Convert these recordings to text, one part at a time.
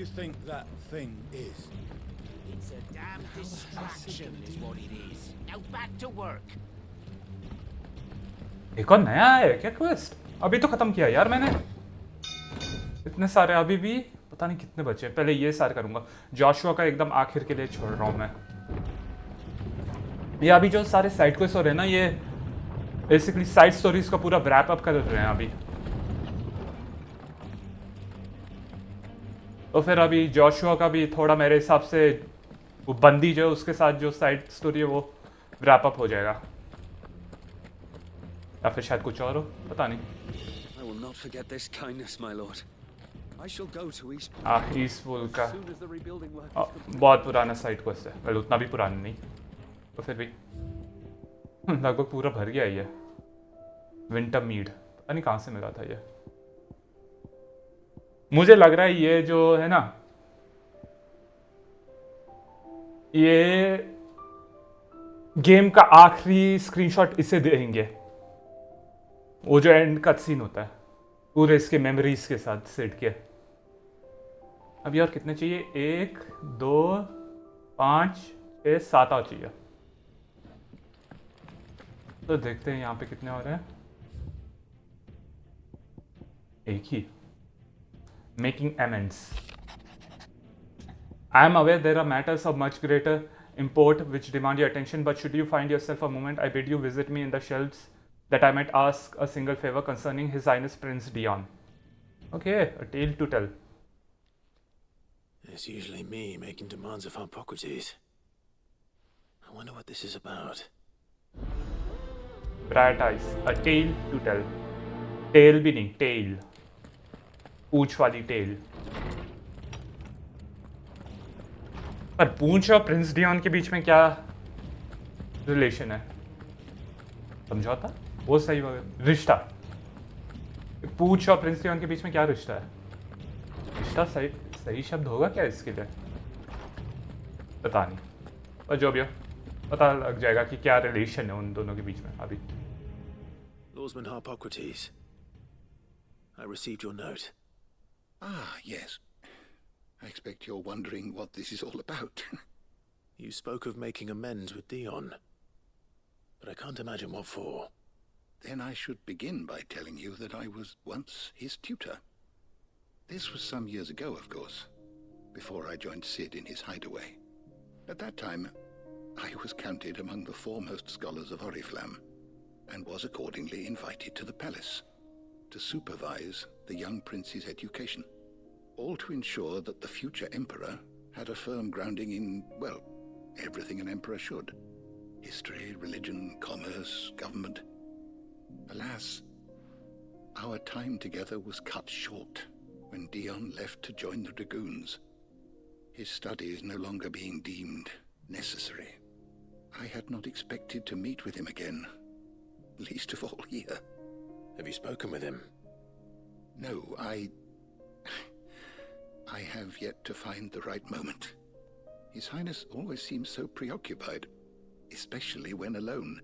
you think that thing is? It's a damn distraction is what it is. Now back to work. एक और नया है क्या quest? अभी तो खत्म किया यार मैंने। इतने सारे अभी भी पता नहीं कितने बचे। पहले ये सारे करूंगा। जॉशुआ का एकदम आखिर के लिए छोड़ रहा हूँ मैं। ये अभी जो सारे साइड क्वेस्ट हो रहे हैं ना, ये बेसिकली साइड स्टोरीज का पूरा रैप अप कर रहे हैं अभी। तो फिर अभी जॉशुआ का भी थोड़ा मेरे हिसाब से वो बंदी जो है उसके साथ जो साइड स्टोरी है वो रैप अप हो जाएगा, या फिर शायद कुछ और हो, पता नहीं। I will not forget this kindness, my lord. I shall go to Eastpool. ईस्टपुल का As soon as the rebuilding work is complete. बहुत पुराना साइड क्वेस्ट है। वेल उतना भी पुराना नहीं, तो फिर भी लगभग पूरा भर गया ये। विंटर मीड पता नहीं कहाँ से मिला था ये। मुझे लग रहा है ये जो है ना, ये गेम का आखिरी स्क्रीनशॉट इसे देंगे, वो जो एंड कट सीन होता है पूरे इसके मेमोरीज के साथ सेट के। अभी और कितने चाहिए? 1 2 5 6 7 और चाहिए। तो देखते हैं यहाँ पे कितने हो रहे हैं। एक ही। Making amends. I am aware there are matters of much greater import which demand your attention, but should you find yourself a moment, I bid you visit me in the shelves that I might ask a single favor concerning His Highness Prince Dion. Okay, a tale to tell. It's usually me making demands of Harpocrates. I wonder what this is about. Prioritize. A tale to tell. Tale भी नहीं, tail. पूंछ वाली tell. पर पूंछ और Prince Dion के बीच में क्या relation है? समझौता? वो सही रिश्ता। पूंछ और प्रिंस डियॉन के बीच में क्या रिश्ता है? रिश्ता सही शब्द होगा क्या इसके लिए? पता नहीं, पर जो भी हो पता लग जाएगा कि क्या रिलेशन है उन दोनों के बीच में अभी। Lordsman Harpocrates, I received your note. Ah, yes. I expect you're wondering what this is all about. You spoke of making amends with Dion, but I can't imagine what for. Then I should begin by telling you that I was once his tutor. This was some years ago, of course, before I joined Sid in his hideaway. At that time, I was counted among the foremost scholars of Oriflamme, and was accordingly invited to the palace to supervise the young prince's education, all to ensure that the future emperor had a firm grounding in, well, everything an emperor should. History, religion, commerce, government. Alas, our time together was cut short when Dion left to join the dragoons, his studies no longer being deemed necessary. I had not expected to meet with him again, least of all here. Have you spoken with him? No, I have yet to find the right moment. His Highness always seems so preoccupied, especially when alone.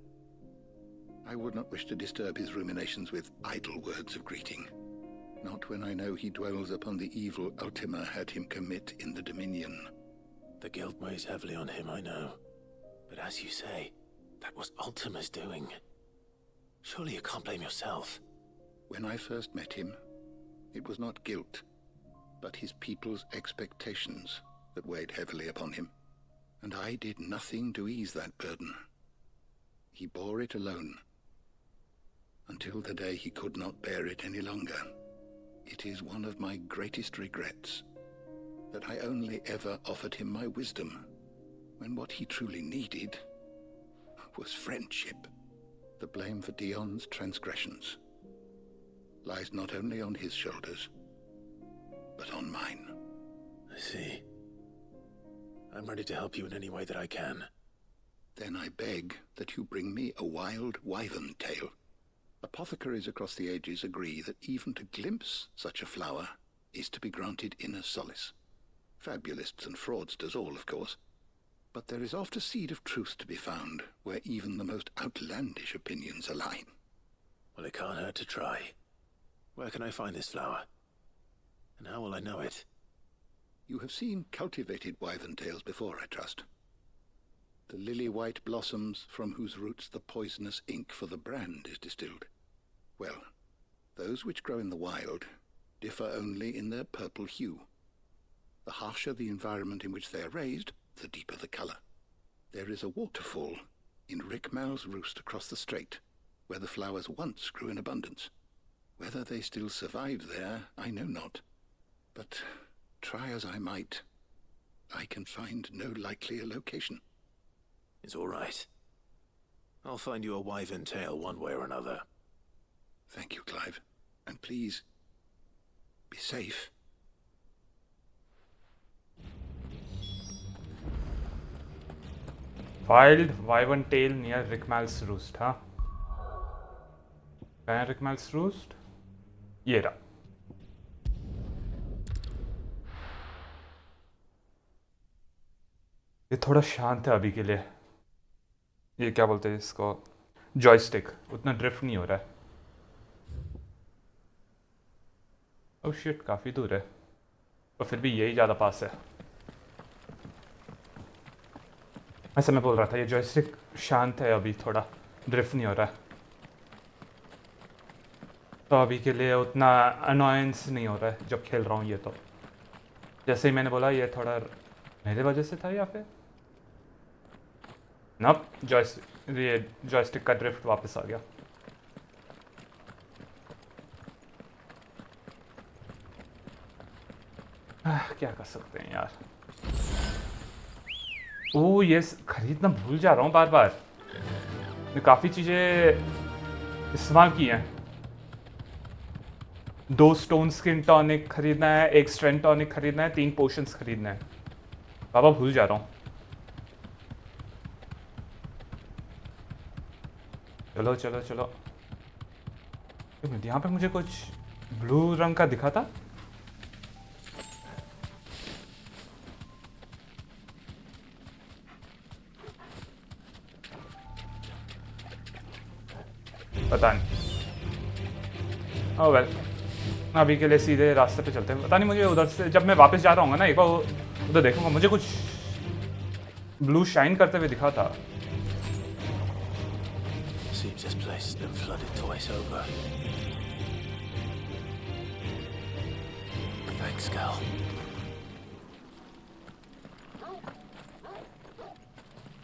I would not wish to disturb his ruminations with idle words of greeting, not when I know he dwells upon the evil Ultima had him commit in the Dominion. The guilt weighs heavily on him, I know. But as you say, that was Ultima's doing. Surely you can't blame yourself. When I first met him, it was not guilt, but his people's expectations that weighed heavily upon him, and I did nothing to ease that burden. He bore it alone, until the day he could not bear it any longer. It is one of my greatest regrets that I only ever offered him my wisdom, when what he truly needed was friendship. The blame for Dion's transgressions lies not only on his shoulders, but on mine. I see. I'm ready to help you in any way that I can. Then I beg that you bring me a wild wyvern tail. Apothecaries across the ages agree that even to glimpse such a flower is to be granted inner solace. Fabulists and fraudsters all, of course. But there is oft a seed of truth to be found where even the most outlandish opinions align. Well, it can't hurt to try. Where can I find this flower? And how will I know it? You have seen cultivated wyvern tails before, I trust. The lily-white blossoms from whose roots the poisonous ink for the brand is distilled. Well, those which grow in the wild differ only in their purple hue. The harsher the environment in which they are raised, the deeper the colour. There is a waterfall in Rikmal's Roost across the strait, where the flowers once grew in abundance. Whether they still survive there, I know not. But try as I might, I can find no likelier location. It's all right. I'll find you a wyvern tail one way or another. Thank you, Clive. And please, be safe. Wild wyvern tail near Rikmal's Roost, हाँ? कहाँ है Rikmal's Roost? ये रहा. ये थोड़ा शांत है अभी के लिए. ये क्या बोलते हैं इसको? जॉयस्टिक उतना ड्रिफ्ट नहीं हो रहा है. ओह शिट, काफ़ी दूर है. और फिर भी यही ज़्यादा पास है. ऐसा मैं बोल रहा था, ये जॉयस्टिक शांत है अभी, थोड़ा ड्रिफ्ट नहीं हो रहा है. तो अभी के लिए उतना अनॉयंस नहीं हो रहा है जब खेल रहा हूँ ये. तो जैसे ही मैंने बोला, ये थोड़ा मेरे वजह से था या फिर ना, जॉयस्टिक का ड्रिफ्ट वापस आ गया. क्या कर सकते हैं यार. ओह ये खरीदना भूल जा रहा हूँ बार बार. मैं काफ़ी चीज़ें इस्तेमाल की हैं. 2 स्टोन स्किन टॉनिक खरीदना है, 1 स्ट्रेंथ टॉनिक खरीदना है, 3 पोशंस खरीदना है. बाबा भूल जा रहा हूँ. चलो चलो चलो. यहाँ पे मुझे कुछ ब्लू रंग का दिखा था. पता नहीं. ओह वेल, अभी के लिए सीधे रास्ते पे चलते हैं. पता नहीं, मुझे उधर से जब मैं वापस जा रहा हूँ ना, एक बार उधर देखूंगा. मुझे कुछ ब्लू शाइन करते हुए दिखा था. Seems this place has been flooded twice over. Thanks, Gal.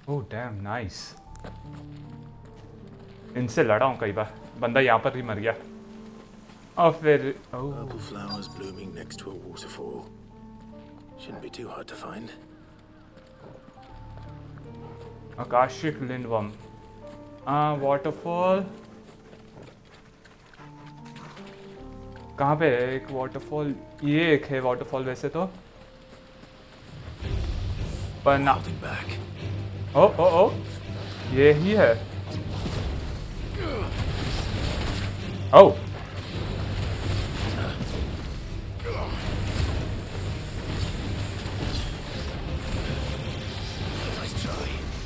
Oh damn nice. इनसे लड़ा हूँ कई बार. बंदा यहाँ पर ही मर गया. और फिर Purple flowers blooming next to a waterfall. Shouldn't be too hard to find. आकाशिक लिंडवर्म. वाटरफॉल कहाँ पे है? एक वाटरफॉल, ये एक है वाटरफॉल वैसे तो, पर ना. Holding back. ओ ये ही है. ओ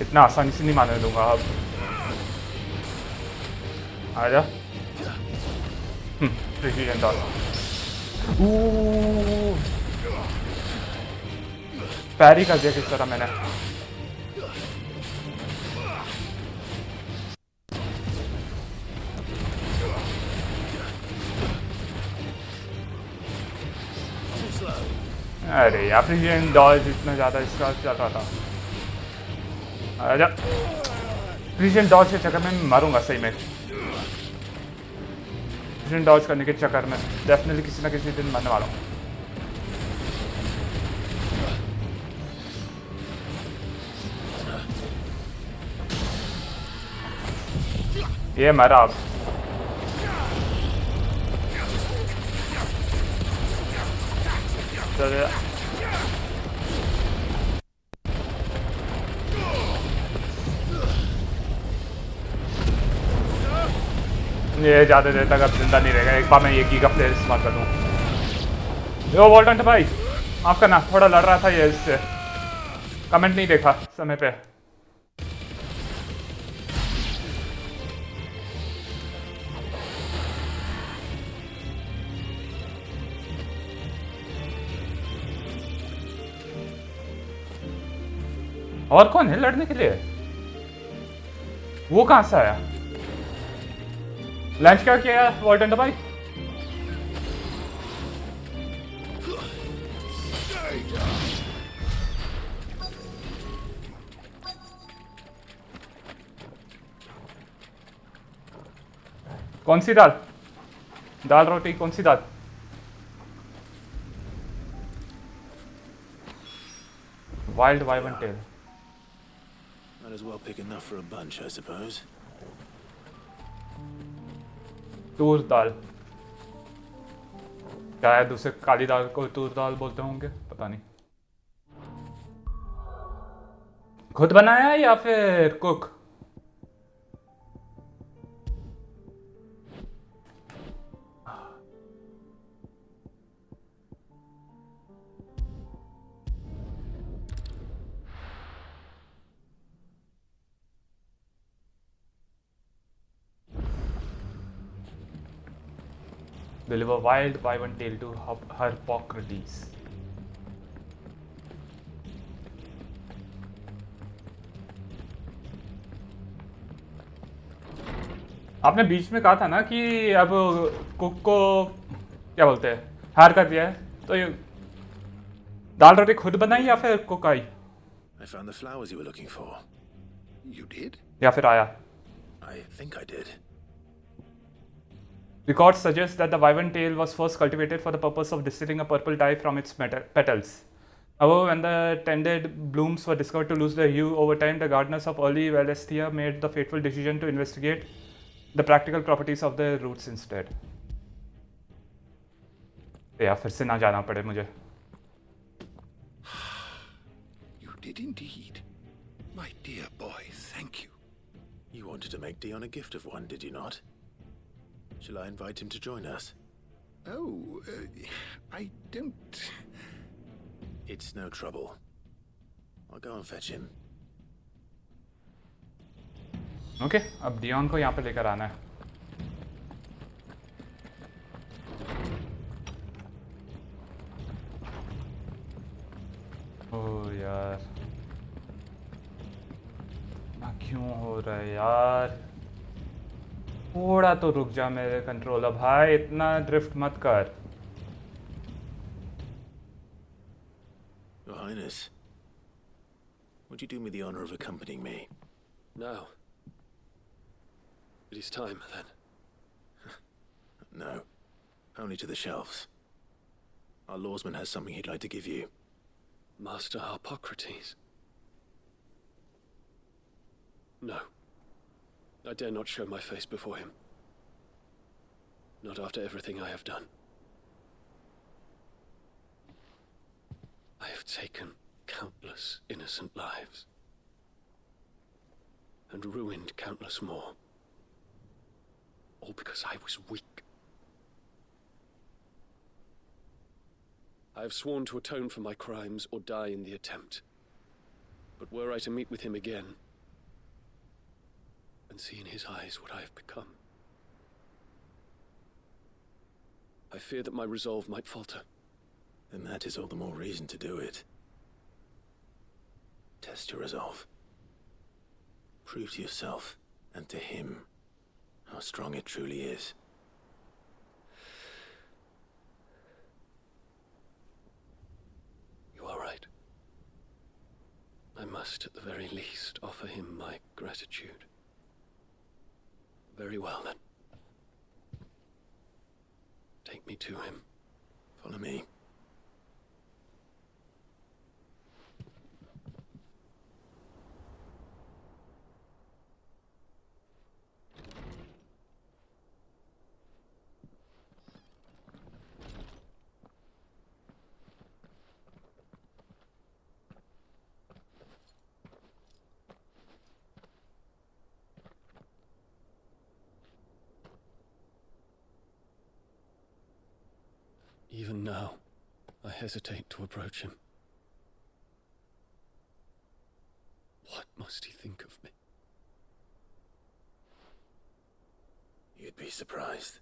इतना आसानी से नहीं मारने दूंगा अब. आजा. Precision dot. पैरी कर दिया किस तरह मैंने. अरे यार, प्रिसीजन डॉज इतना ज़्यादा इसका चल रहा था. आजा. प्रिसीजन डॉज के चक्कर में मैं मारूंगा सही में. प्रिसीजन डॉज करने के चक्कर में डेफिनेटली किसी ना किसी दिन मरने वाला हूँ. ये मरा अब. चल ये ज़्यादा देर तक अब जिंदा नहीं रहेगा. एक बार मैं ये की का प्लेयर इस्तेमाल कर दूँ. यो वॉल्टन भाई, माफ करना, थोड़ा लड़ रहा था ये इससे. कमेंट नहीं देखा समय पे. और कौन है लड़ने के लिए? वो कहां से आया? लंच क्या किया वॉल्टन भाई? कौन सी दाल? दाल रोटी कौन सी दाल? Wild wyvern tail. Might as well pick enough for a bunch, I suppose. तूर दाल. शायद दूसरे काली दाल को तूर दाल बोलते होंगे, पता नहीं. खुद बनाया या फिर cook? Deliver wild wyvern tail to Harpocrates. आपने बीच में कहा था ना कि अब कुक को क्या बोलते हैं, हायर कर दिया है, तो ये दाल रोटी खुद बनाई या फिर cook I? I found the flowers you were looking for. You did? या फिर आया? I think I did. Records suggest that the wyvern tail was first cultivated for the purpose of distilling a purple dye from its petals. However, when the tended blooms were discovered to lose their hue over time, the gardeners of early Valisthea made the fateful decision to investigate the practical properties of the roots instead. या फिर से ना जाना पड़े मुझे. You did indeed. My dear boy, thank you. You wanted to make Dion a gift of one, did you not? Shall I invite him to join us? Oh, I don't... It's no trouble. I'll go and fetch him. Okay, अब Dion को यहाँ पे लेकर आना है. ओह यार, ना क्यों हो रहा है यार? थोड़ा तो रुक जा मेरे कंट्रोलर भाई, इतना ड्रिफ्ट मत कर. Your Highness, would you do me the honor of accompanying me? Now. It is time, then. No, only to the shelves. Our lawsman has something he'd like to give you. Master Harpocrates. No. I dare not show my face before him. Not after everything I have done. I have taken countless innocent lives. And ruined countless more. All because I was weak. I have sworn to atone for my crimes or die in the attempt. But were I to meet with him again, and see in his eyes what I have become, I fear that my resolve might falter. Then that is all the more reason to do it. Test your resolve. Prove to yourself and to him how strong it truly is. You are right. I must, at the very least, offer him my gratitude. Very well, then. Take me to him. Follow me. Even now, I hesitate to approach him. What must he think of me? You'd be surprised.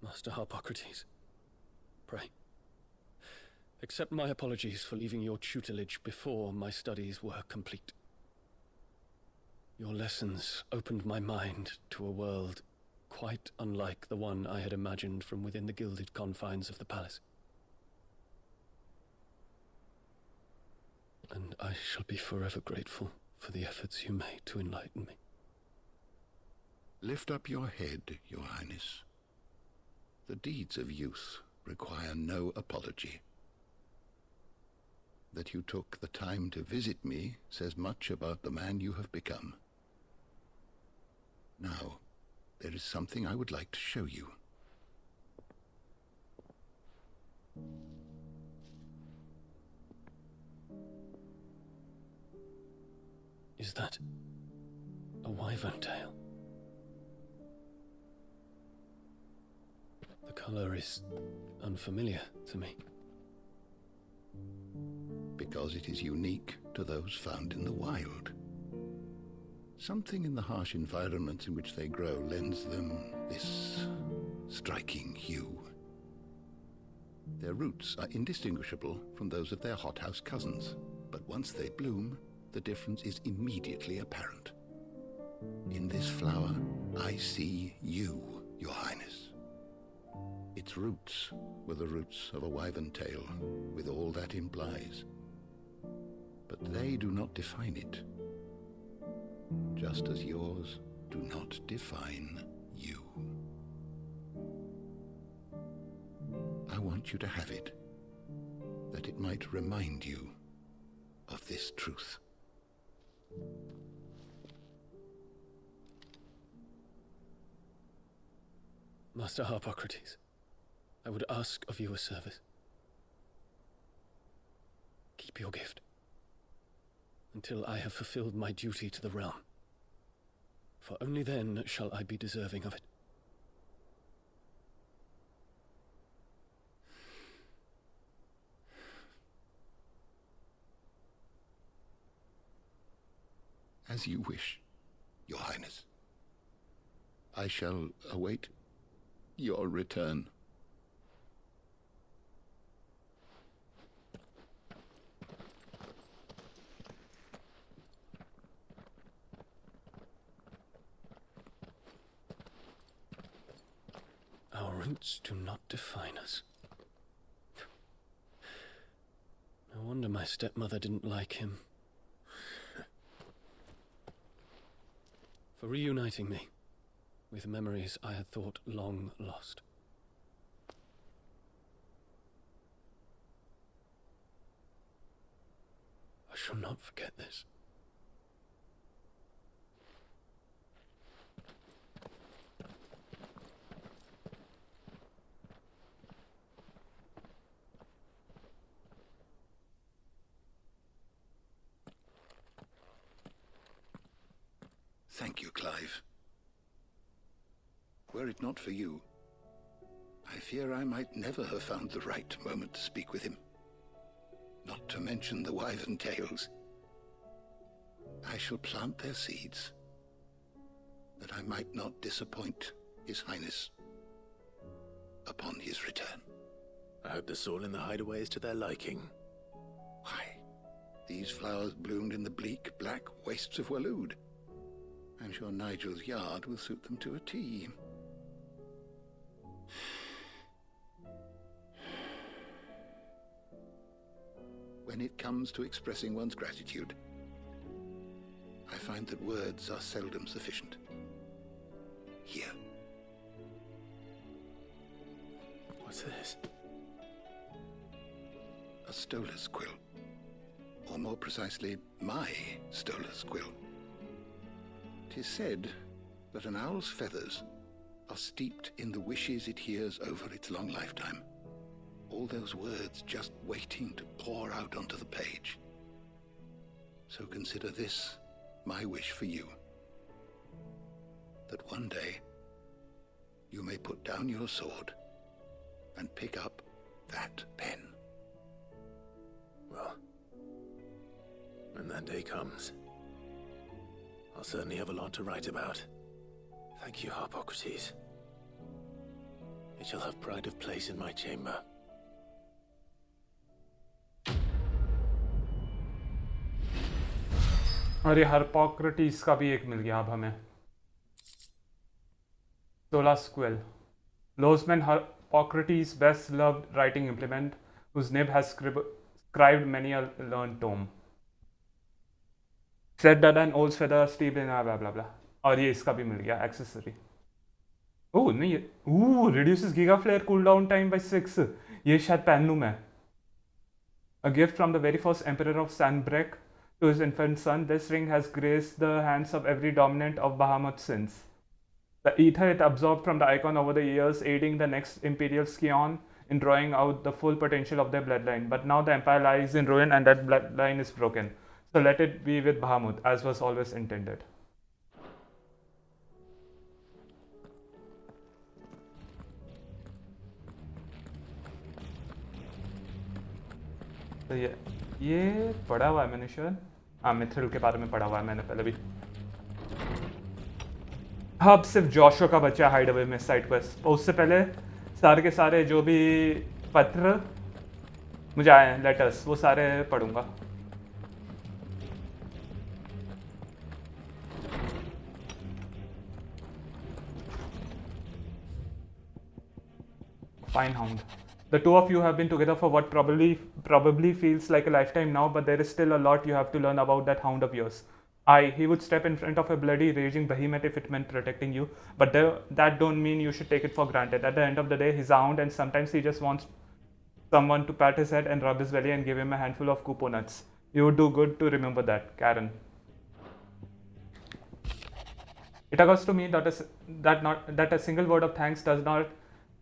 Master Harpocrates, pray, accept my apologies for leaving your tutelage before my studies were complete. Your lessons opened my mind to a world quite unlike the one I had imagined from within the gilded confines of the palace. And I shall be forever grateful for the efforts you made to enlighten me. Lift up your head, Your Highness. The deeds of youth require no apology. That you took the time to visit me says much about the man you have become. Now, there is something I would like to show you. Is that a wyvern tail? The color is unfamiliar to me. Because it is unique to those found in the wild. Something in the harsh environments in which they grow lends them this striking hue. Their roots are indistinguishable from those of their hothouse cousins, but once they bloom, the difference is immediately apparent. In this flower, I see you, Your Highness. Its roots were the roots of a wyvern tail, with all that implies. But they do not define it, just as yours do not define you. I want you to have it, that it might remind you of this truth. Master Harpocrates, I would ask of you a service. Keep your gift until I have fulfilled my duty to the realm, for only then shall I be deserving of it. As you wish, Your Highness. I shall await your return. Our roots do not define us. No wonder my stepmother didn't like him. For reuniting me with memories I had thought long lost. I shall not forget this. Thank you, Clive. Were it not for you, I fear I might never have found the right moment to speak with him. Not to mention the wyvern tails. I shall plant their seeds, that I might not disappoint His Highness upon his return. I hope the soil in the hideaway is to their liking. Why, these flowers bloomed in the bleak, black wastes of Waloed. I'm sure Nigel's yard will suit them to a T. When it comes to expressing one's gratitude, I find that words are seldom sufficient. Here. What's this? A stolas quill. Or more precisely, my stolas quill. 'Tis said that an owl's feathers are steeped in the wishes it hears over its long lifetime. All those words just waiting to pour out onto the page. So consider this my wish for you. That one day you may put down your sword and pick up that pen. Well, when that day comes, I'll certainly have a lot to write about. Thank you, Harpocrates. It shall have pride of place in my chamber. और ये हार्पोक्रेटिस का भी एक मिल गया अब हमें. 16 squill. Losman Harpocrates' best loved writing implement, whose nib has scribed many a learned tome. Said that an old feather steeped in blah blah blah. और ये इसका भी मिल गया accessory. ओह नहीं, reduces giga flare cooldown time by 6. ये शायद पहन लूँ मैं. A gift from the very first emperor of Sanbreque to his infant son, this ring has graced the hands of every dominant of Bahamut since. The ether it absorbed from the icon over the years, aiding the next imperial scion in drawing out the full potential of their bloodline. But now the empire lies in ruin and that bloodline is broken. So let it be with Bahamut, as was always intended. तो ये पढ़ा हुआ है मैंने शायद. हाँ, Mithril के बारे में पढ़ा हुआ है मैंने पहले भी. अब सिर्फ जोशुआ का बच्चा हाइड अवे में साइड क्वेस्ट. उससे पहले सारे के सारे जो भी पत्र मुझे आए हैं, लेटर्स, वो सारे पढ़ूंगा. Fine hound. The two of you have been together for what probably feels like a lifetime now, but there is still a lot you have to learn about that hound of yours. He would step in front of a bloody, raging behemoth if it meant protecting you, but that don't mean you should take it for granted. At the end of the day, he's a hound, and sometimes he just wants someone to pat his head and rub his belly and give him a handful of coupon nuts. You would do good to remember that, Karen. It occurs to me that a single word of thanks does not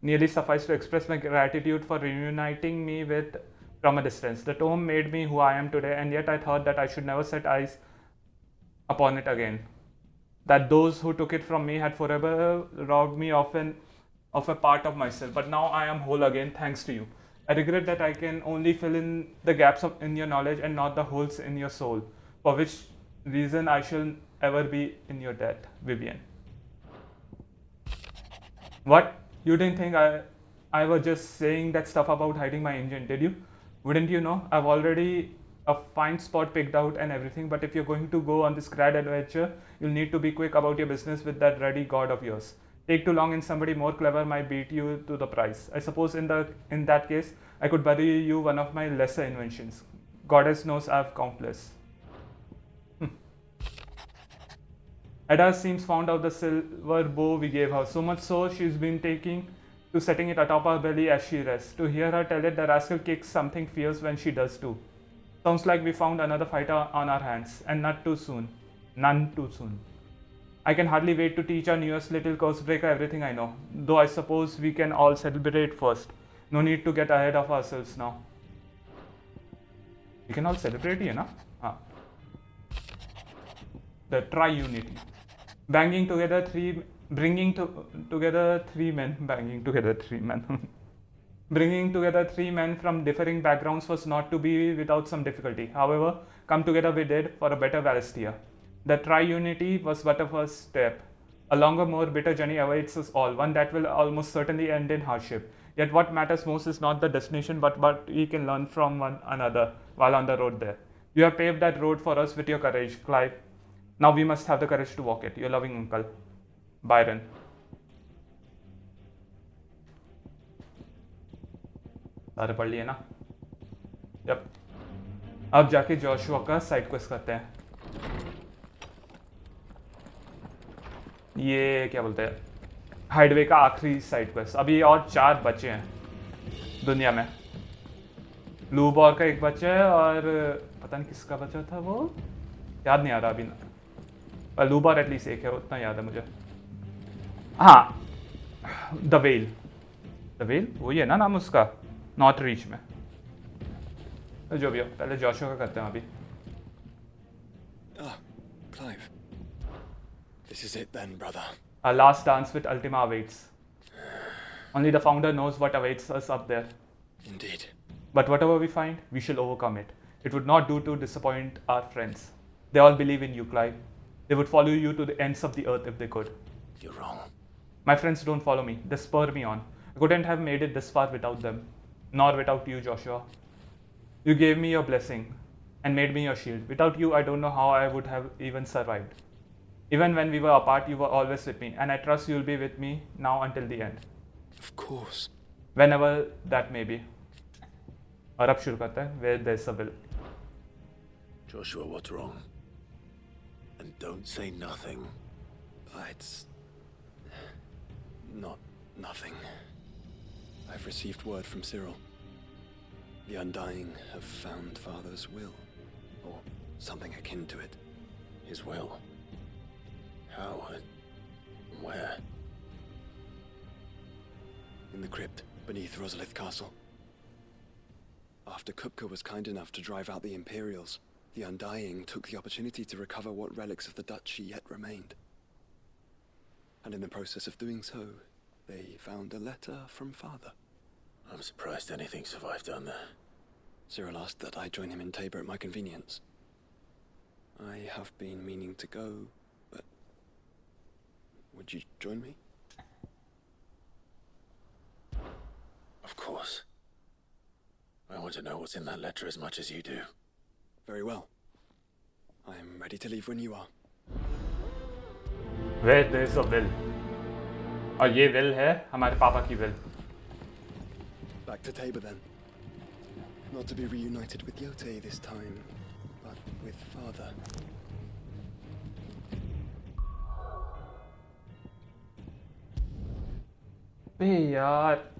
nearly suffice to express my gratitude for reuniting me with from a distance. The tome made me who I am today, and yet I thought that I should never set eyes upon it again. That those who took it from me had forever robbed me of a part of myself. But now I am whole again, thanks to you. I regret that I can only fill in the gaps in your knowledge and not the holes in your soul, for which reason I shall ever be in your debt, Vivian. What? You didn't think I was just saying that stuff about hiding my engine, did you? Wouldn't you know? I've already a fine spot picked out and everything, but if you're going to go on this grad adventure, you'll need to be quick about your business with that ready god of yours. Take too long and somebody more clever might beat you to the prize. I suppose in that case, I could bury you one of my lesser inventions. Goddess knows I have countless. Ada seems fond of the silver bow we gave her, so much so she's been taking to setting it atop her belly as she rests. To hear her tell it, the rascal kicks something fierce when she does too. Sounds like we found another fighter on our hands, and none too soon. I can hardly wait to teach our newest little cursebreaker everything I know, though I suppose we can all celebrate first. No need to get ahead of ourselves now. We can all celebrate here, na? The tri-unity. Bringing together three men. Bringing together three men from differing backgrounds was not to be without some difficulty. However, come together we did for a better Valisthea. The tri-unity was but a first step. A longer, more bitter journey awaits us all, one that will almost certainly end in hardship. Yet what matters most is not the destination, but what we can learn from one another while on the road there. You have paved that road for us with your courage, Clive. Now we must have the courage to walk it. Your loving uncle, Byron. सारे पढ़ लिए ना? Yup. अब जाके Joshua का side quest करते हैं. ये क्या बोलते हैं? हाइडवे का आखिरी साइड क्वेस्ट. अभी और 4 बचे हैं दुनिया में. लूबॉर का एक बचा है और पता नहीं किसका बचा था, वो याद नहीं आ रहा अभी. लूबॉर एटलीस्ट एक है, उतना याद है मुझे. हाँ, द वेल. वही है ना नाम उसका, नॉर्थ रीच में. जो भी हो, पहले जोशुआ का करते हैं अभी. Clive. This is it then, brother. Our last dance with Ultima awaits. Only the founder knows what awaits us up there. Indeed. But whatever we find, we shall overcome it. It would not do to disappoint our friends. They all believe in you, Clive. They would follow you to the ends of the earth if they could. You're wrong. My friends don't follow me. They spur me on. I couldn't have made it this far without them, nor without you, Joshua. You gave me your blessing and made me your shield. Without you, I don't know how I would have even survived. Even when we were apart, you were always with me, and I trust you'll be with me now until the end. Of course. Whenever that may be. और अब शुरू करते हैं where there's a will. Joshua, what's wrong? And don't say nothing. It's not nothing. I've received word from Cyril. The Undying have found Father's will, or something akin to it. His will? How and where? In the crypt beneath Rosalith Castle. After Kupka was kind enough to drive out the Imperials, the Undying took the opportunity to recover what relics of the duchy yet remained. And in the process of doing so, they found a letter from Father. I'm surprised anything survived down there. Cyril asked that I join him in Tabor at my convenience. I have been meaning to go, but would you join me? Of course. I want to know what's in that letter as much as you do. Very well. I am ready to leave when you are. Where there's a will. और ये will है हमारे पापा की will. Back to Tabor then. Not to be reunited with Yote this time, but with Father. बे यार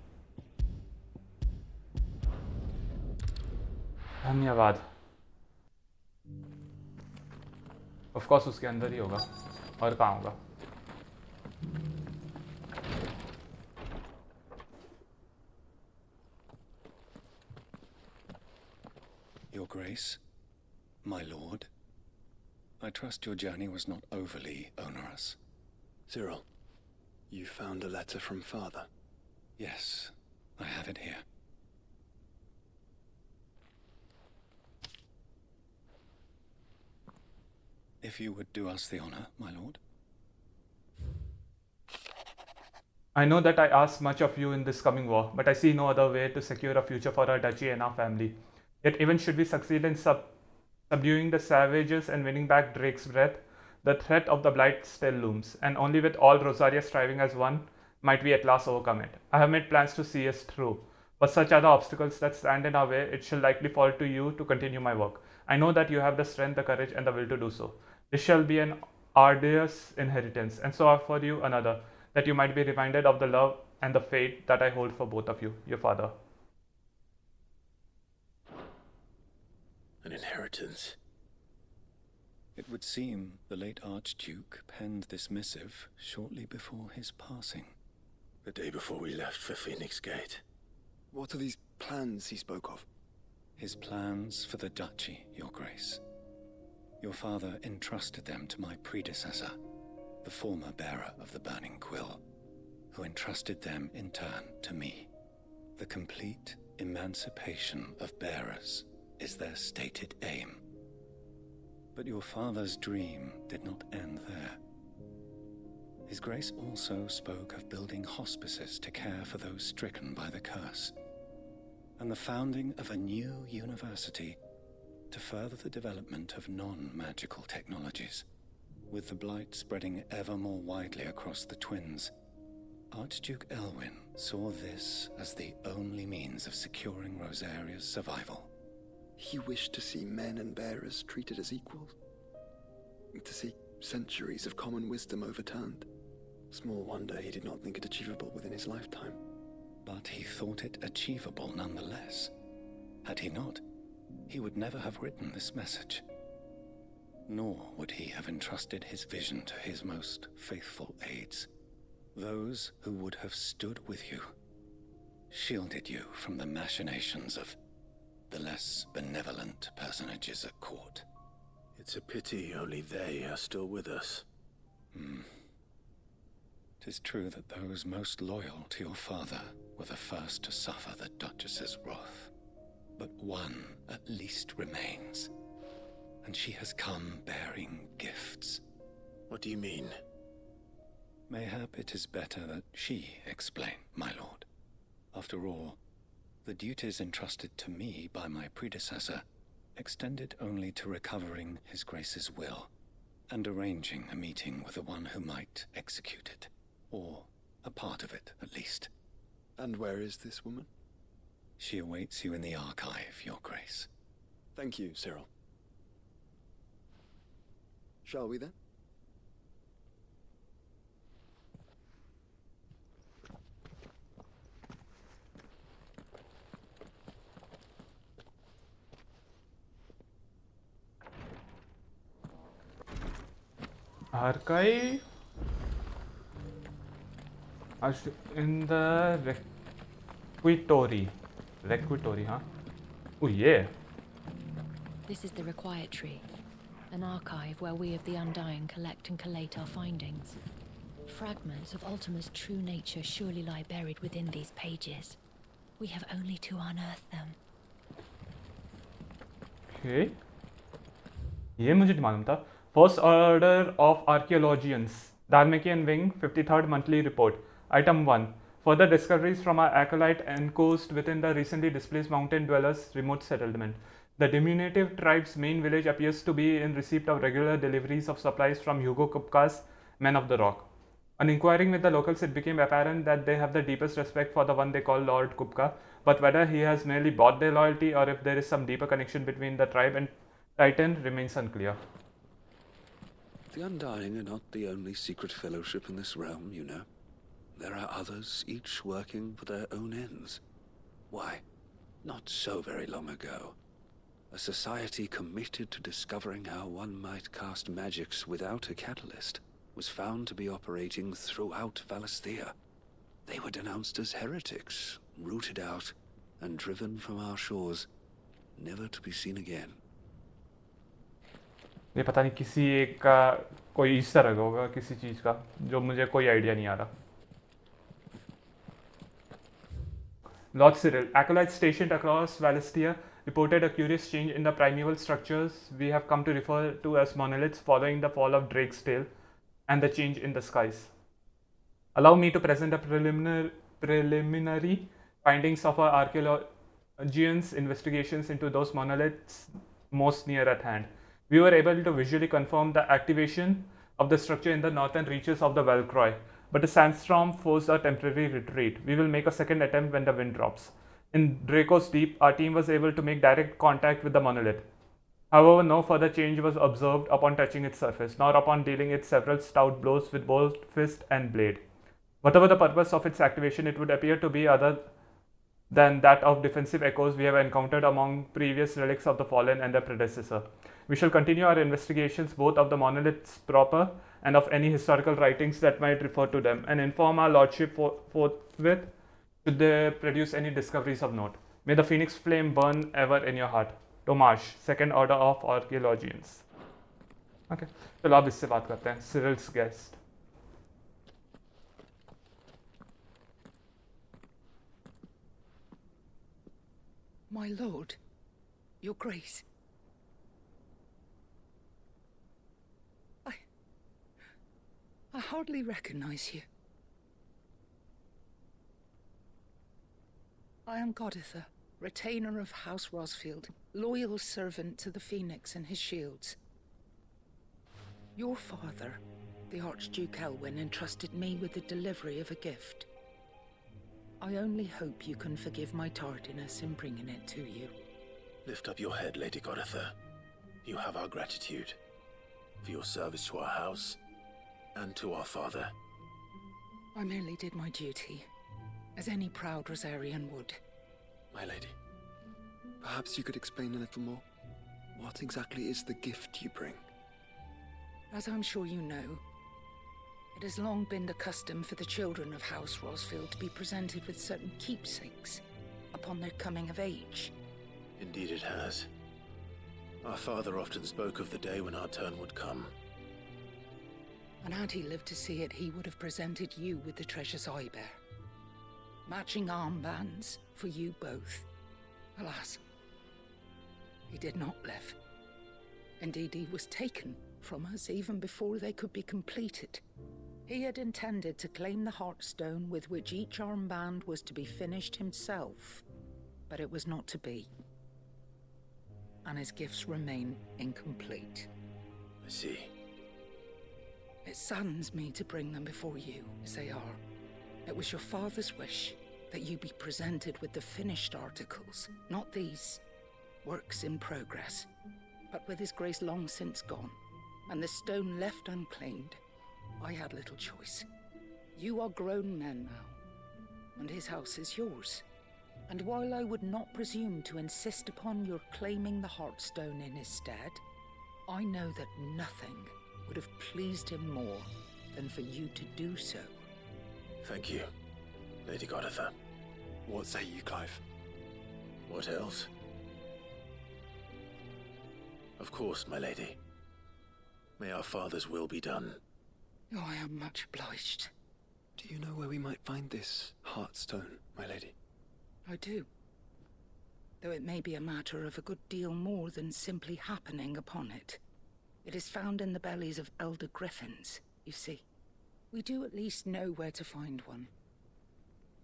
धन्यवाद. Of course उसके अंदर ही होगा और कहाँ होगा. Your Grace, my lord, I trust your journey was not overly onerous. Cyril, you found a letter from Father. Yes, I have it here. If you would do us the honor, my lord. I know that I ask much of you in this coming war, but I see no other way to secure a future for our duchy and our family. Yet even should we succeed in subduing the savages and winning back Drake's breath, the threat of the Blight still looms, and only with all Rosaria striving as one might we at last overcome it. I have made plans to see us through, but such are the obstacles that stand in our way, it shall likely fall to you to continue my work. I know that you have the strength, the courage, and the will to do so. This shall be an arduous inheritance, and so I offer you another, that you might be reminded of the love and the faith that I hold for both of you, your father. An inheritance? It would seem the late Archduke penned this missive shortly before his passing. The day before we left for Phoenix Gate. What are these plans he spoke of? His plans for the duchy, Your Grace. Your father entrusted them to my predecessor, the former bearer of the Burning Quill, who entrusted them in turn to me. The complete emancipation of bearers is their stated aim. But your father's dream did not end there. His Grace also spoke of building hospices to care for those stricken by the curse, and the founding of a new university to further the development of non-magical technologies. With the blight spreading ever more widely across the twins, Archduke Elwin saw this as the only means of securing Rosaria's survival. He wished to see men and bearers treated as equals. To see centuries of common wisdom overturned. Small wonder he did not think it achievable within his lifetime. But he thought it achievable nonetheless. Had he not, he would never have written this message. Nor would he have entrusted his vision to his most faithful aides, those who would have stood with you, shielded you from the machinations of the less benevolent personages at court. It's a pity only they are still with us. 'Tis true that those most loyal to your father were the first to suffer the Duchess's wrath. But one at least remains, and she has come bearing gifts. What do you mean? Mayhap it is better that she explain, my lord. After all, the duties entrusted to me by my predecessor extended only to recovering His Grace's will and arranging a meeting with the one who might execute it, or a part of it, at least. And where is this woman? She awaits you in the archive, Your Grace. Thank you, Cyril. Shall we then? Archive in the Requitory, huh? Oh yeah. This is the required tree, an archive where we of the Undying collect and collate our findings. Fragments of Ultima's true nature surely lie buried within these pages. We have only to unearth them. Okay. ये मुझे मालूम था. First Order of Archaeologians, Dharmakian Wing, 53rd Monthly Report. Item 1. Further discoveries from our acolyte enclosed within the recently displaced mountain dwellers' remote settlement. The diminutive tribe's main village appears to be in receipt of regular deliveries of supplies from Hugo Kupka's Men of the Rock. On inquiring with the locals, it became apparent that they have the deepest respect for the one they call Lord Kupka, but whether he has merely bought their loyalty or if there is some deeper connection between the tribe and Titan remains unclear. The Undying are not the only secret fellowship in this realm, you know. There are others, each working for their own ends. Why, not so very long ago, a society committed to discovering how one might cast magics without a catalyst was found to be operating throughout Valisthea. They were denounced as heretics, rooted out, and driven from our shores, never to be seen again. ये पता नहीं किसी एक का कोई इस तरह का होगा किसी चीज़ का जो मुझे कोई आइडिया नहीं आ रहा. Lord Cyril, acolytes stationed across Valisthea, reported a curious change in the primeval structures we have come to refer to as monoliths following the fall of Drake's tail and the change in the skies. Allow me to present the preliminary findings of our archaeologians' investigations into those monoliths most near at hand. We were able to visually confirm the activation of the structure in the northern reaches of the Valcroy, but a sandstorm forced a temporary retreat. We will make a second attempt when the wind drops. In Draco's Deep, our team was able to make direct contact with the monolith. However, no further change was observed upon touching its surface, nor upon dealing it several stout blows with both fist and blade. Whatever the purpose of its activation, it would appear to be other than that of defensive echoes we have encountered among previous relics of the fallen and their predecessor. We shall continue our investigations both of the monoliths proper and of any historical writings that might refer to them, and inform our lordship forthwith should they produce any discoveries of note. May the phoenix flame burn ever in your heart. Tomash, Second Order of Archaeologians. Okay, चलो अब इससे बात करते हैं. Cyril's guest. My lord, your grace. I hardly recognize you. I am Goditha, retainer of House Rosfield, loyal servant to the Phoenix and his shields. Your father, the Archduke Elwin, entrusted me with the delivery of a gift. I only hope you can forgive my tardiness in bringing it to you. Lift up your head, Lady Goditha. You have our gratitude for your service to our house and to our father. I merely did my duty, as any proud Rosarian would. My lady, perhaps you could explain a little more? What exactly is the gift you bring? As I'm sure you know, it has long been the custom for the children of House Rosfield to be presented with certain keepsakes upon their coming of age. Indeed it has. Our father often spoke of the day when our turn would come. And had he lived to see it, he would have presented you with the treasures I bear. Matching armbands for you both. Alas, he did not live. Indeed, he was taken from us even before they could be completed. He had intended to claim the Heartstone with which each armband was to be finished himself, but it was not to be. And his gifts remain incomplete. I see. It saddens me to bring them before you, as they are. It was your father's wish that you be presented with the finished articles, not these works in progress. But with his grace long since gone, and the stone left unclaimed, I had little choice. You are grown men now, and his house is yours. And while I would not presume to insist upon your claiming the Heartstone in his stead, I know that nothing would have pleased him more than for you to do so. Thank you, Lady Goditha. What say you, Clive? What else? Of course, my lady. May our father's will be done. Oh, I am much obliged. Do you know where we might find this Heartstone, my lady? I do. Though it may be a matter of a good deal more than simply happening upon it. It is found in the bellies of elder griffins, you see. We do at least know where to find one.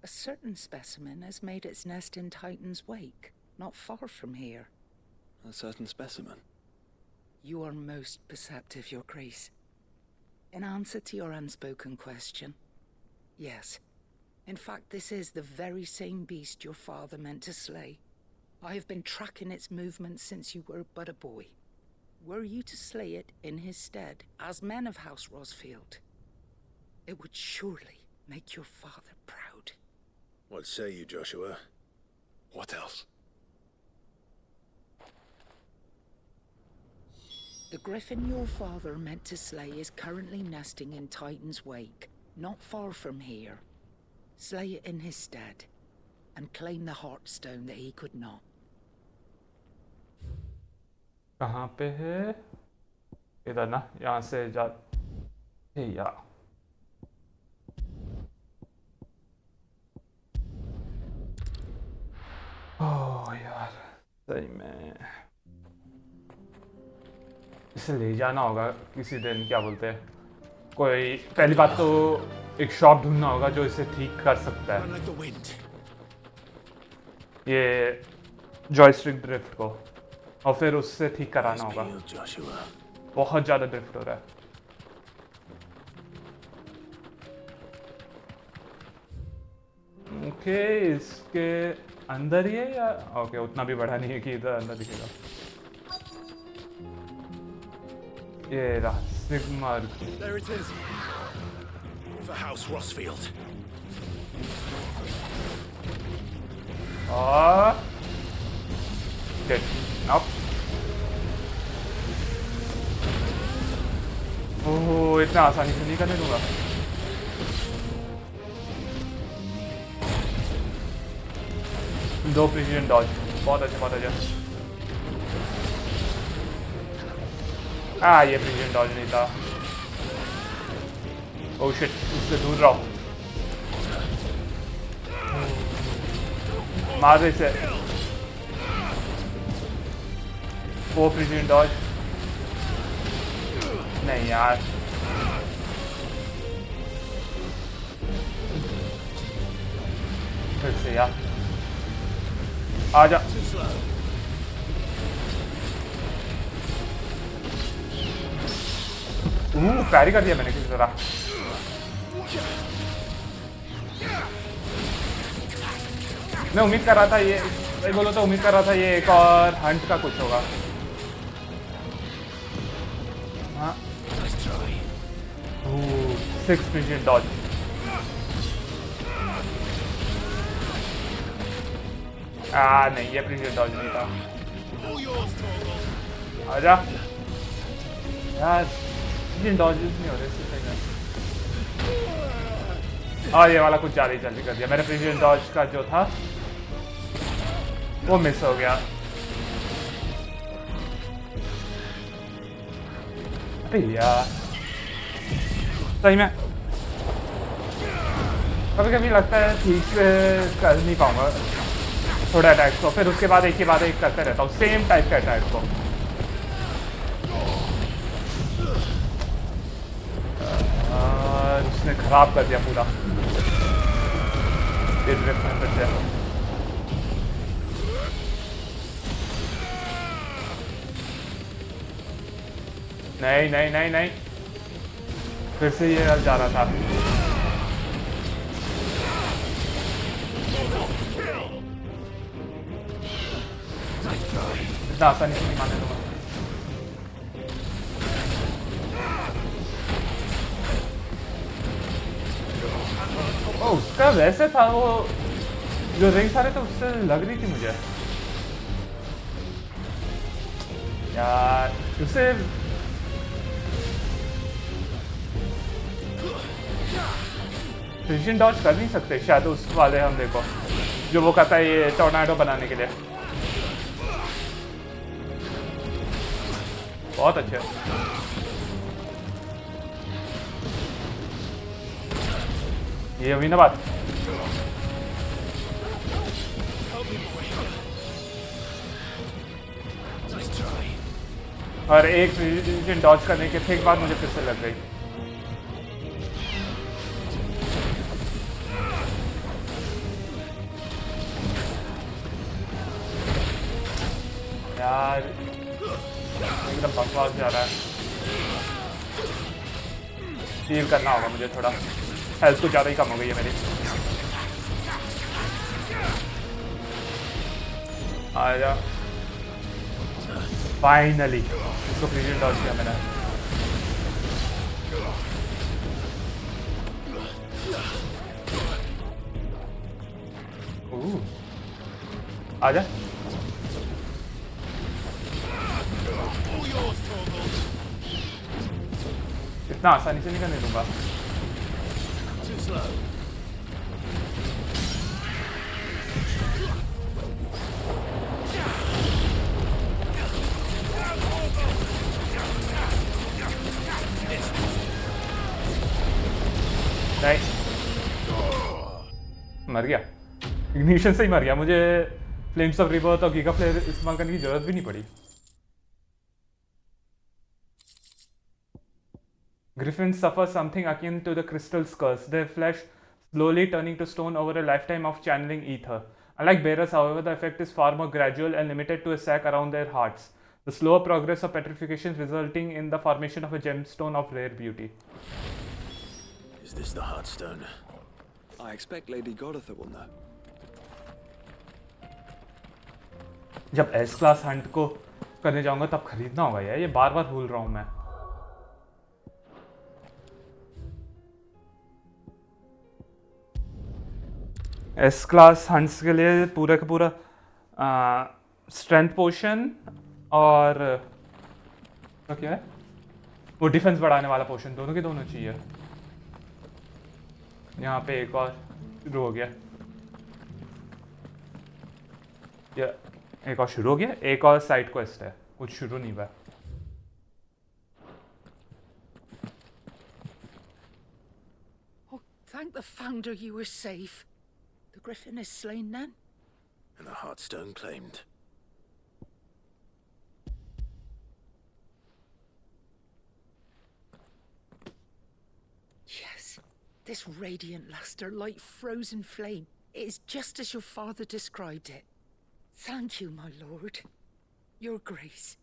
A certain specimen has made its nest in Titan's Wake, not far from here. A certain specimen? You are most perceptive, Your Grace. In answer to your unspoken question, yes. In fact, this is the very same beast your father meant to slay. I have been tracking its movements since you were but a boy. Were you to slay it in his stead, as men of House Rosfield, it would surely make your father proud. What say you, Joshua? What else? The griffin your father meant to slay is currently nesting in Titan's Wake, not far from here. Slay it in his stead, and claim the Heartstone that he could not. कहाँ पे है? इधर ना, यहाँ से जा या ओह यार सही में इसे ले जाना होगा किसी दिन। क्या बोलते हैं, कोई पहली बात तो एक शॉप ढूंढना होगा जो इसे ठीक कर सकता है, ये जॉयस्टिक ड्रिफ्ट को, और फिर उससे ठीक कराना होगा। बहुत ज़्यादा ड्रिफ्ट हो रहा है। ओके, इसके अंदर ही है या ओके उतना भी बड़ा नहीं है कि इधर अंदर दिखेगा। ये रहा सिग्मर्ग। There it is. For House Rosfield. Dead. Nope. ओह, इतना आसानी से नहीं करने दूंगा। दो प्रिसीजन डॉज, बहुत अच्छा बहुत अच्छा। ये प्रिसीजन डॉज नहीं था। ओह शिट, उससे दूर रहो। मार दे इसे। वो प्रिसीजन डॉज नहीं यार। फिर से यार आजा। पैरी कर दिया मैंने किसी तरह। मैं उम्मीद कर रहा था ये, मैं बोलो तो उम्मीद कर रहा था ये एक और हंट का कुछ होगा। हाँ 6 प्रिसीजन डॉज। नहीं ये प्रिसीजन डॉज नहीं था। आजा यार, प्रिसीजन डॉजेस नहीं हो रहे इससे। ये वाला कुछ ज़्यादा ही जल्दी कर दिया मैंने। प्रिसीजन डॉज का जो था वो मिस हो गया। अरे यार सही में कभी कभी लगता है ठीक से कर नहीं पाऊंगा थोड़ा अटैक को, फिर उसके बाद एक के बाद एक करते रहता हूँ सेम टाइप के अटैक को। यार उसने खराब कर दिया पूरा। ये ड्रिफ्ट में फिर से नहीं नहीं नहीं नहीं, फिर से ये जा रहा था। इतना आसानी से नहीं मारने दूंगा। ओ उसका वैसे था वो जो रिंग सारे तो उससे लग रही थी मुझे यार। उससे प्रिसिजन डॉज कर नहीं सकते शायद उस वाले हमले को जो वो कहता है ये टोर्नाडो बनाने के लिए। बहुत अच्छे। ये अभी ना बात और एक प्रिसिजन डॉज करने के ठीक बाद मुझे फिर से लग गई। यार एकदम बकवास जा रहा है। हील करना होगा मुझे थोड़ा, हेल्थ कुछ ज़्यादा ही कम हो गई है मेरी। आजा फाइनली इसको प्रिसिजन डॉज किया मैंने। आजा इतना आसानी से नहीं करने दूंगा। नहीं मर गया, इग्निशन से ही मर गया। मुझे फ्लेम्स ऑफ रिबर्थ और गीगा फ्लेयर इस्तेमाल करने की जरूरत भी नहीं पड़ी। Griffins suffer something akin to the crystal's curse, their flesh slowly turning to stone over a lifetime of channeling ether. Unlike bearers, however, the effect is far more gradual and limited to a sac around their hearts. The slower progress of petrification resulting in the formation of a gemstone of rare beauty. Is this the Heartstone? I expect Lady Godotha will know. जब S class Hunt को करने जाऊंगा तब खरीदना होगा यार, ये बार बार भूल रहा हूँ मैं। एस क्लास हंट्स के लिए पूरा का पूरा स्ट्रेंथ पोशन और तो क्या है वो डिफेंस बढ़ाने वाला पोशन, दोनों के दोनों चाहिए। यहाँ पे एक और शुरू हो गया, या एक और शुरू हो गया, एक और साइड क्वेस्ट है, कुछ शुरू नहीं हुआ। Oh, thank the founder you were safe. The griffin is slain then? And the Heartstone claimed. Yes, this radiant luster like frozen flame. It is just as your father described it. Thank you, my lord. Your grace.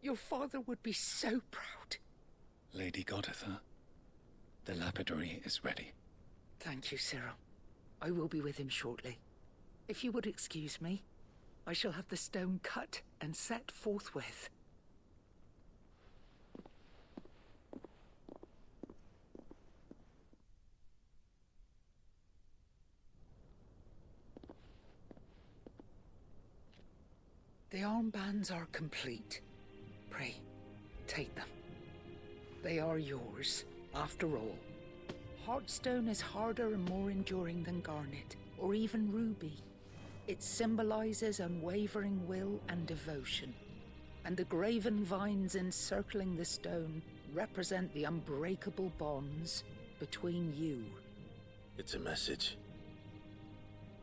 Your father would be so proud. Lady Godotha, the lapidary is ready. Thank you, Cyril. I will be with him shortly. If you would excuse me, I shall have the stone cut and set forthwith. The armbands are complete. Pray, take them. They are yours, after all. Heartstone is harder and more enduring than garnet, or even ruby. It symbolizes unwavering will and devotion, and the graven vines encircling the stone represent the unbreakable bonds between you. It's a message.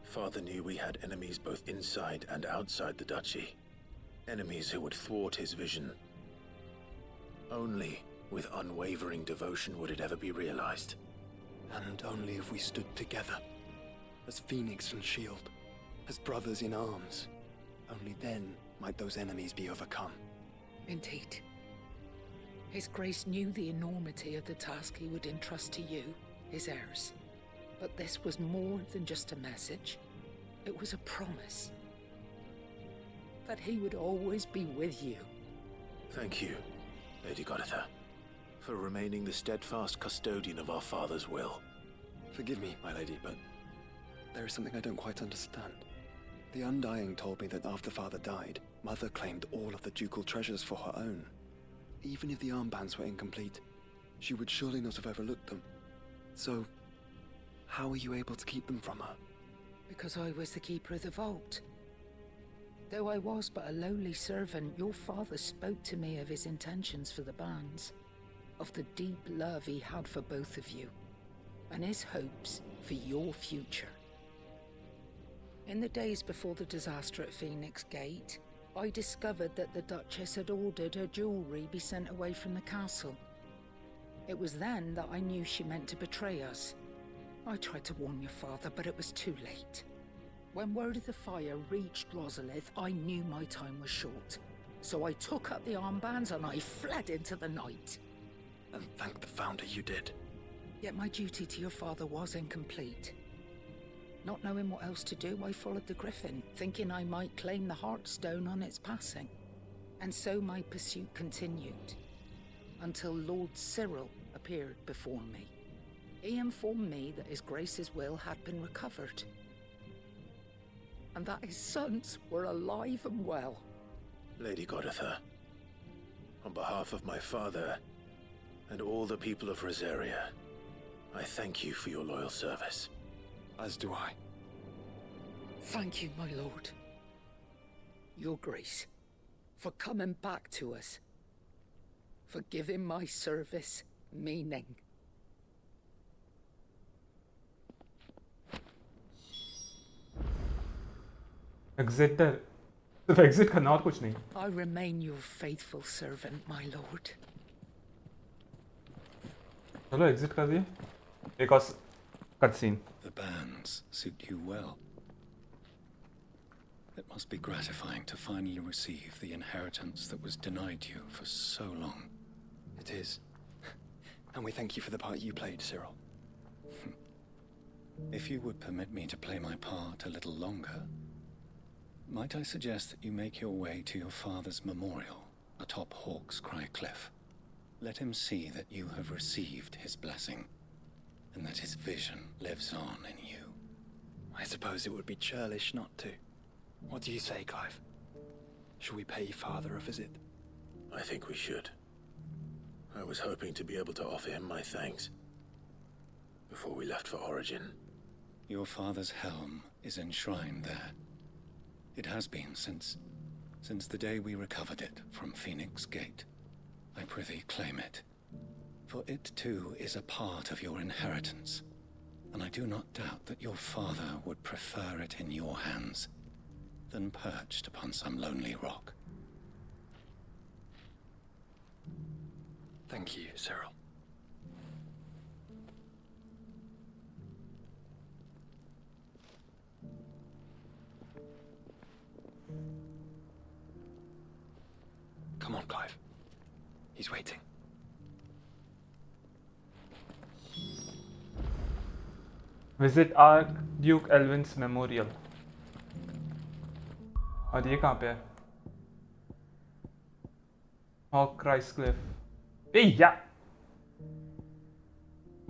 Father knew we had enemies both inside and outside the duchy. Enemies who would thwart his vision. Only with unwavering devotion would it ever be realized. And only if we stood together, as phoenix and shield, as brothers in arms, only then might those enemies be overcome. Indeed. His Grace knew the enormity of the task he would entrust to you, his heirs. But this was more than just a message. It was a promise. That he would always be with you. Thank you, Lady Goditha, for remaining the steadfast custodian of our father's will. Forgive me, my lady, but there is something I don't quite understand. The Undying told me that after Father died, Mother claimed all of the ducal treasures for her own. Even if the armbands were incomplete, she would surely not have overlooked them. So, how were you able to keep them from her? Because I was the keeper of the vault. Though I was but a lowly servant, your father spoke to me of his intentions for the bands, of the deep love he had for both of you, and his hopes for your future. In the days before the disaster at Phoenix Gate, I discovered that the Duchess had ordered her jewelry be sent away from the castle. It was then that I knew she meant to betray us. I tried to warn your father, but it was too late. When word of the fire reached Rosalith, I knew my time was short. So I took up the armbands and I fled into the night. And thank the Founder you did. Yet my duty to your father was incomplete. Not knowing what else to do, I followed the Griffin, thinking I might claim the Heartstone on its passing. And so my pursuit continued, until Lord Cyril appeared before me. He informed me that His Grace's will had been recovered, and that his sons were alive and well. Lady Goditha, on behalf of my father and all the people of Rosaria, I thank you for your loyal service. As do I. Thank you, my lord. Your Grace, for coming back to us, for giving my service meaning. Exit सिर्फ exit करना और कुछ नहीं. I remain your faithful servant, my lord. चलो exit कर दिए. एक और cut scene. The bands suit you well. It must be gratifying to finally receive the inheritance that was denied you for so long. It is. And we thank you for the part you played, Cyril. If you would permit me to play my part a little longer, might I suggest that you make your way to your father's memorial atop Hawk's Cry Cliff? Let him see that you have received his blessing, and that his vision lives on in you. I suppose it would be churlish not to. What do you say, Clive? Should we pay Father a visit? I think we should. I was hoping to be able to offer him my thanks before we left for Origin. Your father's helm is enshrined there. It has been since the day we recovered it from Phoenix Gate. I prithee claim it, for it too is a part of your inheritance, and I do not doubt that your father would prefer it in your hands than perched upon some lonely rock. Thank you, Cyril. Come on, Clive. He's waiting. Visit Archduke Elwin's memorial. और ये कहाँ पे है? Harpocrates Cliff. ए या!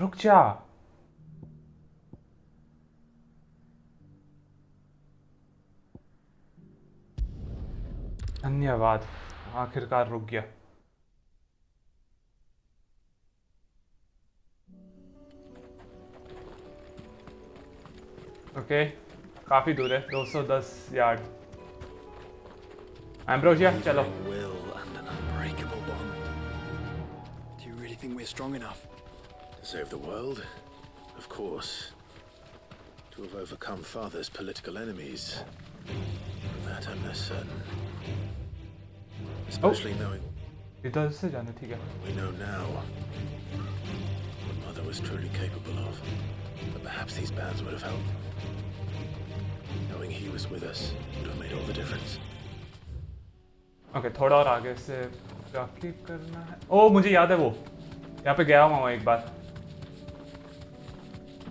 रुक जा! धन्यवाद. आखिरकार रुक गया. ओके, काफी दूर है. 210 यार्ड. Ambrosia, चलो. Will and an unbreakable bond. Do you really think we're strong enough? To save the world? Of course. To have overcome Father's political enemies? That I'm less certain. Especially knowing... इधर से जाना ठीक है. We know now what Mother was truly capable of. But perhaps these bands would have helped. Knowing he was with us would have made all the difference. Okay थोड़ा और आगे से जाके करना है। ओ मुझे याद है वो यहाँ पे गया हुआ हूँ एक बार।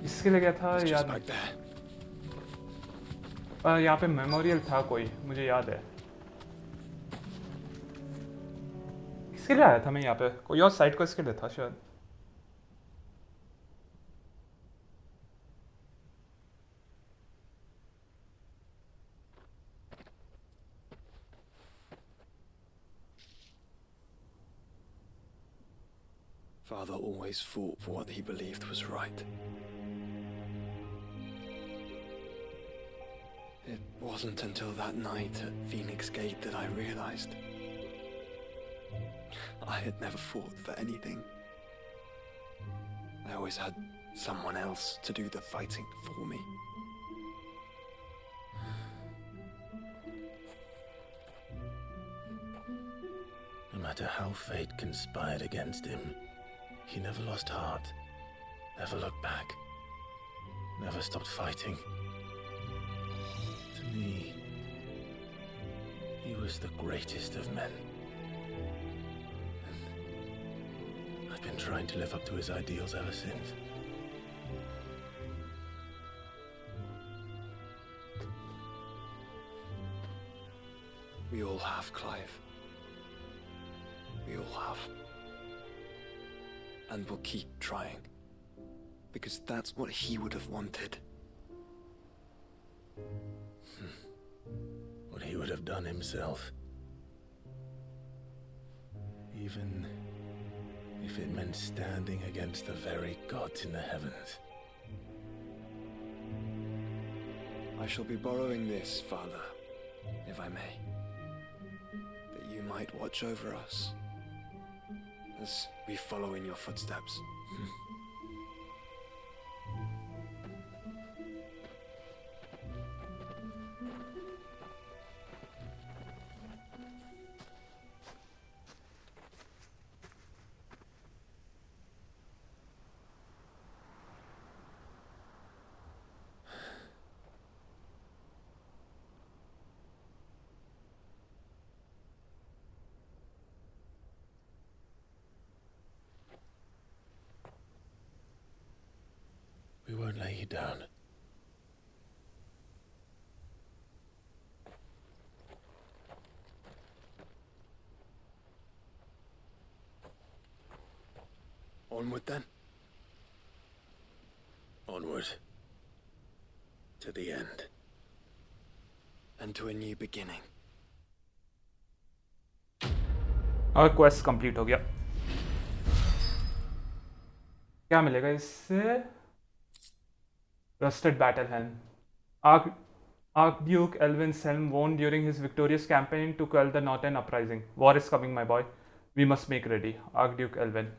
इसके लिए गया था याद यहाँ पे मेमोरियल था कोई, मुझे याद है। इसके लिए आया था मैं यहाँ पे, कोई और साइट को इसके लिए था शायद। Father always fought for what he believed was right. It wasn't until that night at Phoenix Gate that I realized I had never fought for anything. I always had someone else to do the fighting for me. No matter how fate conspired against him, he never lost heart, never looked back, never stopped fighting. To me, he was the greatest of men. And I've been trying to live up to his ideals ever since. We all have, Clive. We all have. And we'll keep trying. Because that's what he would have wanted. What he would have done himself. Even if it meant standing against the very gods in the heavens. I shall be borrowing this, Father, if I may. That you might watch over us as we follow in your footsteps. We won't lay you down. Onward then. Onward. To the end. And to a new beginning. और quest complete हो गया। क्या मिलेगा इससे? Rusted battle helm. Archduke Elwin's helm worn during his victorious campaign to quell the Northern uprising. War is coming, my boy. We must make ready. Archduke Elwin.